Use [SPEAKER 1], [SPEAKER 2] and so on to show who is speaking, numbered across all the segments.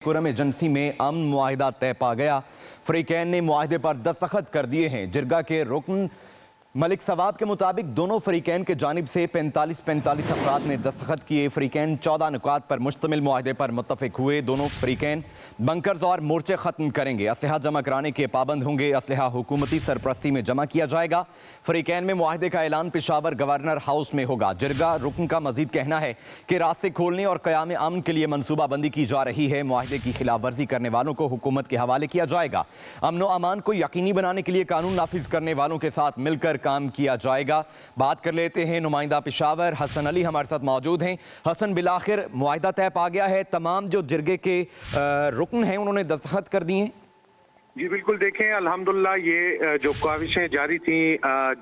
[SPEAKER 1] Kurram agency में अमन मुआहिदा तय पा गया। फरीकैन ने मुआहिदे पर दस्तखत कर दिए हैं। जिरगा के रुकन मलिक सवाब के मुताबिक दोनों फरीकैन के जानिब से 45-45 अफराद ने दस्तखत किए। फरीकैन 14 नुकात पर मुश्तमिल मुआहिदे पर मुत्तफिक हुए। दोनों फरीकैन बंकर्स और मोर्चे ख़त्म करेंगे। असलहा जमा कराने के पाबंद होंगे। असलहा हुकूमती सरपरस्ती में जमा किया जाएगा। फरीकैन में मुआहिदे का ऐलान पेशावर गवर्नर हाउस में होगा। जिरगा रुकन का मजीद कहना है कि रास्ते खोलने और क़याम अमन के लिए मनसूबाबंदी की जा रही है। मुआहिदे की खिलाफ वर्जी करने वालों को हुकूमत के हवाले किया जाएगा। अमन व अमान को यकीनी बनाने के लिए कानून नाफिज करने वालों के साथ मिलकर काम किया जाएगा। बात कर लेते हैं नुमाइंदा पेशावर हसन अली हमारे साथ मौजूद हैं। हसन, बिलाखिर मुआहिदा तय पा गया है, तमाम जो जिरगे के रुकन हैं उन्होंने दस्तखत कर दिए हैं?
[SPEAKER 2] जी बिल्कुल, देखें अल्हम्दुलिल्लाह ये जो काविशें जारी थी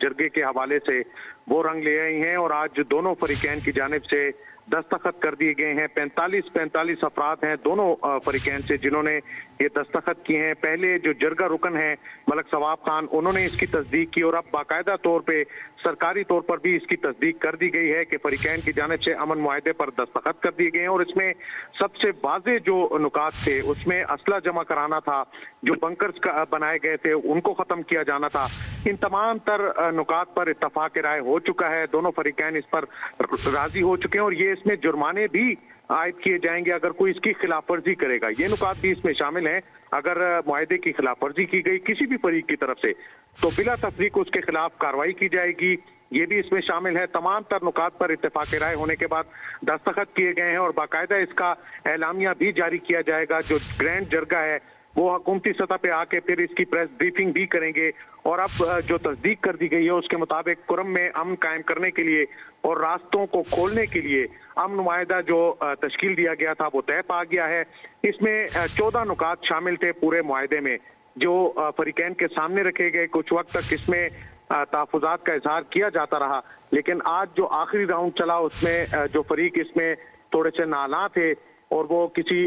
[SPEAKER 2] जिरगे के हवाले से वो रंग ले आई हैं और आज दोनों फरीकैन की जानिब से दस्तखत कर दिए गए हैं। 45-45 अफराद हैं दोनों फरीकैन से जिन्होंने ये दस्तखत किए हैं। पहले जो जिरगा रुकन है मलिक सवाब खान, उन्होंने इसकी तस्दीक की और अब बाकायदा तौर पे सरकारी तौर पर भी इसकी तस्दीक कर दी गई है कि फरीकैन की जानिब से अमन मुआहिदे पर दस्तखत कर दिए गए हैं। और इसमें सबसे वाज़ेह जो नुकात थे उसमें असला जमा कराना था, जो बंकर्स बनाए गए थे उनको ख़त्म किया जाना था। इन तमाम तर नुकात पर इत्तफाक राय हो चुका है। दोनों फरीकैन इस पर राजी हो चुके हैं और ये इसमें जुर्माने भी आयद किए जाएंगे अगर कोई इसकी खिलाफ वर्जी करेगा। ये नुकात भी इसमें शामिल हैं। अगर मुआहिदे की खिलाफ वर्जी की गई किसी भी फरीक की तरफ से तो बिला तफरीक उसके खिलाफ कार्रवाई की जाएगी। ये भी इसमें शामिल है। तमाम तर नुकात पर इत्तेफाक राय होने के बाद दस्तखत किए गए हैं और बाकायदा इसका एलामिया भी जारी किया जाएगा। जो ग्रैंड जरगा है वो हुकूमती सतह पे आके फिर इसकी प्रेस ब्रीफिंग भी करेंगे। और अब जो तस्दीक कर दी गई है उसके मुताबिक कुरम में अमन कायम करने के लिए और रास्तों को खोलने के लिए अमन मुआहिदा जो तश्कील दिया गया था वो तय पा गया है। इसमें 14 नुकात शामिल थे पूरे मुआहिदे में जो फरीकैन के सामने रखे गए। कुछ वक्त तक इसमें तहफ़्फ़ुज़ात का इजहार किया जाता रहा, लेकिन आज जो आखिरी राउंड चला उसमें जो फरीक इसमें थोड़े से नाला थे और वो किसी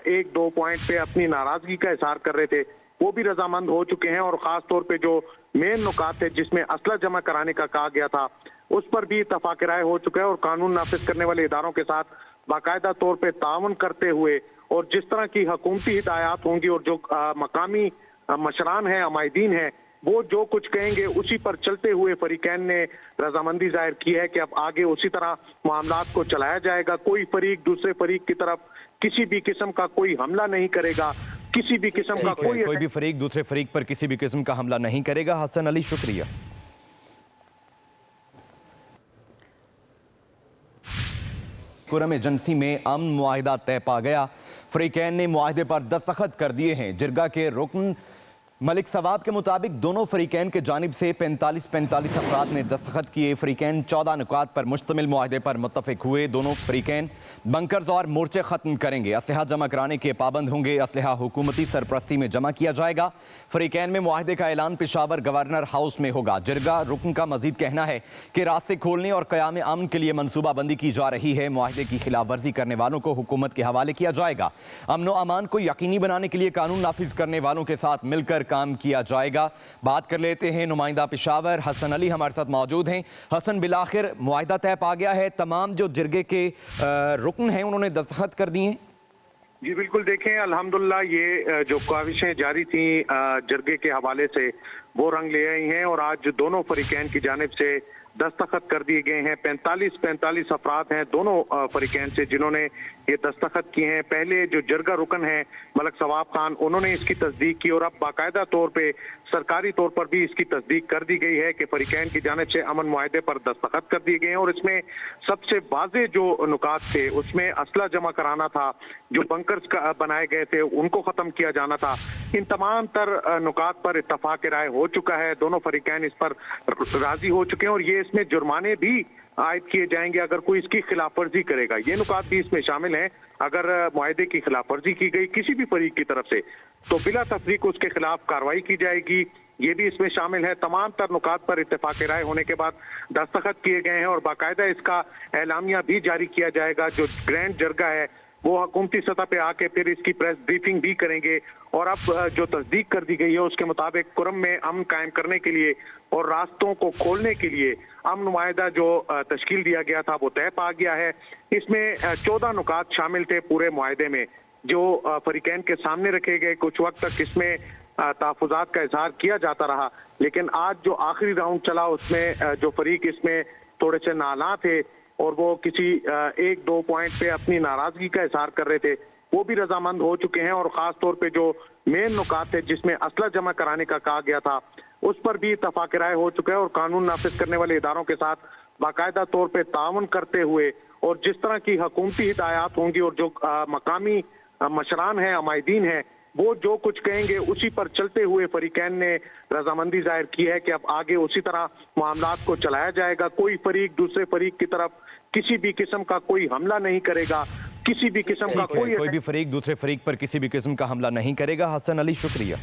[SPEAKER 2] 1-2 पॉइंट पे अपनी नाराजगी का इजहार कर रहे थे, वो भी रजामंद हो चुके हैं। और खास तौर पे जो मेन नुकात थे जिसमें असला जमा कराने का कहा गया था उस पर भी इत्तफाक राय हो चुका है। और कानून नाफिज करने वाले इदारों के साथ बाकायदा तौर पे ताउन करते हुए और जिस तरह की हुकूमती हिदायत होंगी और जो मकामी मशरान हैं, अमायदीन हैं, वो जो कुछ कहेंगे उसी पर चलते हुए फरीकैन ने रजामंदी जाहिर की है कि अब आगे उसी तरह मामलात को चलाया जाएगा। कोई फरीक दूसरे फरीक की तरफ किसी भी किस्म का कोई हमला नहीं करेगा, किसी भी किस्म का कोई
[SPEAKER 1] भी फरीक दूसरे फरीक पर किसी भी किस्म का हमला नहीं करेगा। हसन अली, शुक्रिया। कुरम एजेंसी में अमन मुआहिदा तय पा गया। फरीकैन ने मुआहिदे पर दस्तखत कर दिए हैं। जिरगा के रुकन मलिक सवाब के मुताबिक दोनों फरीकैन के जानिब से 45-45 अफराद ने दस्तखत किए। फरीकैन 14 नुकात पर मुश्तमिल मुआहिदे पर मुत्तफिक हुए। दोनों फरीकैन बंकर्स और मोर्चे ख़त्म करेंगे। असलहा जमा कराने के पाबंद होंगे। असलहा हुकूमती सरपरस्ती में जमा किया जाएगा। फरीकैन में मुआहिदे का ऐलान पेशावर गवर्नर हाउस में होगा। जिरगा रुकन का मजीद कहना है कि रास्ते खोलने और क़याम अमन के लिए मनसूबाबंदी की जा रही है। मुआहिदे की खिलाफ वर्जी करने वालों को हुकूमत के हवाले किया जाएगा। अमन व अमान को यकीनी बनाने के लिए कानून नाफिज करने वालों के साथ मिलकर काम किया जाएगा। बात कर लेते हैं नुमाइंदा पेशावर हसन अली हमारे साथ मौजूद हैं। हसन, बिलाखिर मुआहिदा तय पा गया है, तमाम जो जिरगे के रुकन हैं उन्होंने दस्तखत कर दिए हैं?
[SPEAKER 2] जी बिल्कुल, देखें अल्हम्दुलिल्लाह ये जो काविशें जारी थी जिरगे के हवाले से वो रंग ले आई हैं और आज दोनों फरीकैन की जानिब से दस्तखत कर दिए गए हैं। 45-45 अफराद हैं दोनों फरीकैन से जिन्होंने ये दस्तखत किए हैं। पहले जो जिरगा रुकन है मलिक सवाब खान, उन्होंने इसकी तस्दीक की और अब बाकायदा तौर पे सरकारी तौर पर भी इसकी तस्दीक कर दी गई है कि फरीकैन की जानिब से अमन मुआहिदे पर दस्तखत कर दिए गए हैं। और इसमें सबसे वाज़ेह जो नुकात थे उसमें असला जमा कराना था, जो बंकर्स बनाए गए थे उनको ख़त्म किया जाना था। इन तमाम तर नुकात पर इत्तफाक राय हो चुका है। दोनों फरीकैन इस पर राजी हो चुके हैं और ये इसमें जुर्माने भी आयद किए जाएंगे अगर कोई इसकी खिलाफ वर्जी करेगा। ये नुकात भी इसमें शामिल हैं। अगर मुआहिदे की खिलाफ वर्जी की गई किसी भी फरीक की तरफ से तो बिला तफरीक उसके खिलाफ कार्रवाई की जाएगी। ये भी इसमें शामिल है। तमाम तर नुकात पर इत्तेफाक राय होने के बाद दस्तखत किए गए हैं और बाकायदा इसका एलामिया भी जारी किया जाएगा। जो ग्रैंड जरगा है वो हुकूमती सतह पे आके फिर इसकी प्रेस ब्रीफिंग भी करेंगे। और अब जो तस्दीक कर दी गई है उसके मुताबिक कुरम में अमन कायम करने के लिए और रास्तों को खोलने के लिए अमन मुआहिदा जो तश्कील दिया गया था वो तय पा गया है। इसमें 14 नुकात शामिल थे पूरे मुआहिदे में जो फरीकैन के सामने रखे गए, कुछ वक्त तक इसमें तहफ़्फ़ुज़ात का इज़हार किया जाता रहा, लेकिन आज जो आखिरी राउंड चला उसमें जो फरीक इसमें थोड़े से नाला थे और वो किसी एक दो पॉइंट पे अपनी नाराजगी का इज़हार कर रहे थे, वो भी रजामंद हो चुके हैं। और खास तौर पे जो मेन नुकात थे जिसमें असला जमा कराने का कहा गया था, उस पर भी इत्तफाक राय हो चुका है और कानून नाफिज करने वाले इदारों के साथ बाकायदा तौर पे ताउन करते हुए और जिस तरह की हुकूमती हिदायत होंगी और जो मकामी मशरान हैं, अमायदीन हैं, वो जो कुछ कहेंगे उसी पर चलते हुए फरीकैन ने रजामंदी जाहिर की है कि अब आगे उसी तरह मामलात को चलाया जाएगा। कोई फरीक दूसरे फरीक की तरफ किसी भी किस्म का कोई हमला नहीं करेगा, किसी भी किस्म का
[SPEAKER 1] कोई भी फरीक दूसरे फरीक पर किसी भी किस्म का हमला नहीं करेगा। हसन अली, शुक्रिया।